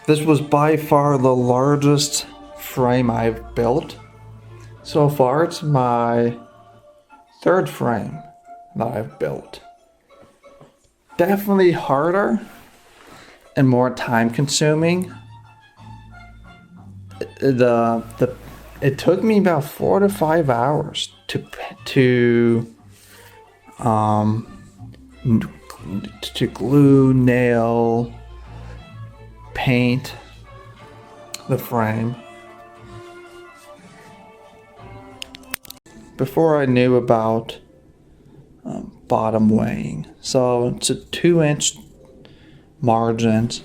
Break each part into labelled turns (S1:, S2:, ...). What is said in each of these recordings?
S1: This was by far the largest frame I've built. So far, it's my third frame that I've built. Definitely harder and more time consuming. It took me about 4 to 5 hours to glue, nail, paint the frame. Before I knew about bottom weighing. So it's a 2-inch margins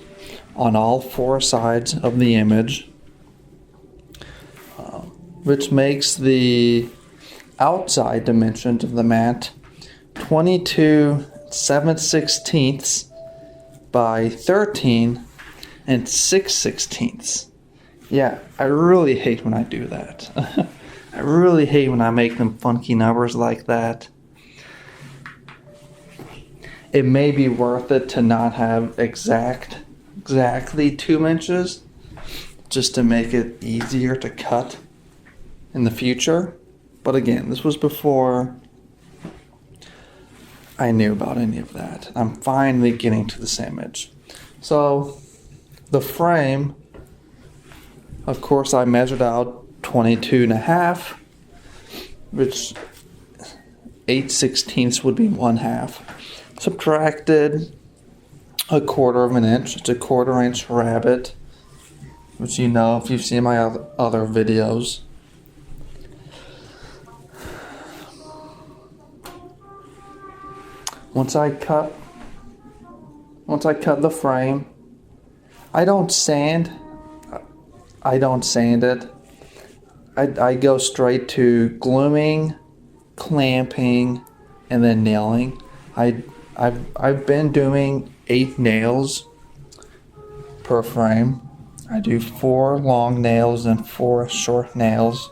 S1: on all 4 sides of the image, which makes the outside dimensions of the mat 22 7/16 by 13 and 6/16. Yeah, I really hate when I do that. I really hate when I make them funky numbers like that. It may be worth it to not have exactly 2 inches, just to make it easier to cut in the future. But again, this was before I knew about any of that. I'm finally getting to this image. So the frame, of course, I measured out 22.5, which 8/16 would be 1/2. Subtracted 1/4 inch. It's a 1/4 inch rabbet, which you know if you've seen my other videos. Once I cut the frame, I don't sand it. I go straight to gluing, clamping, and then nailing. I've been doing 8 nails per frame. I do 4 long nails and 4 short nails.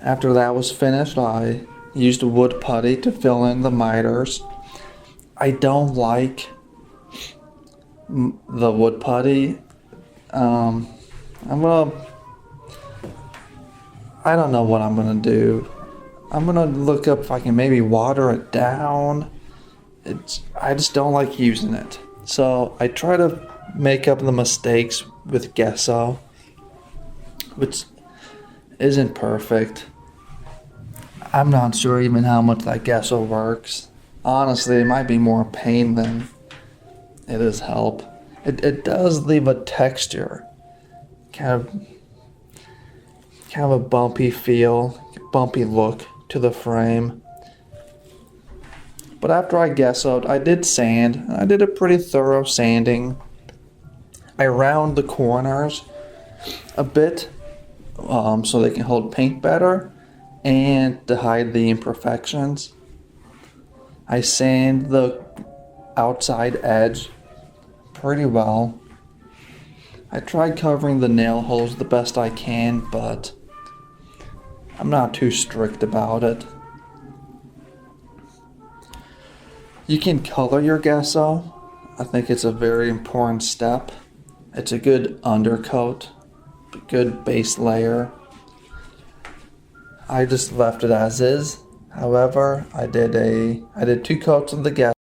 S1: After that was finished, I used wood putty to fill in the miters. I don't like the wood putty. I don't know what I'm gonna do. I'm gonna look up if I can maybe water it down. I just don't like using it. So I try to make up the mistakes with gesso, which isn't perfect. I'm not sure even how much that gesso works. Honestly, it might be more pain than it is help. It does leave a texture, kind of a bumpy feel, bumpy look to the frame. But after I gessoed, I did sand. I did a pretty thorough sanding. I round the corners a bit so they can hold paint better and to hide the imperfections. I sand the outside edge pretty well. I tried covering the nail holes the best I can, but I'm not too strict about it. You can color your gesso. I think it's a very important step. It's a good undercoat, a good base layer. I just left it as is. However, I did 2 coats of the gesso.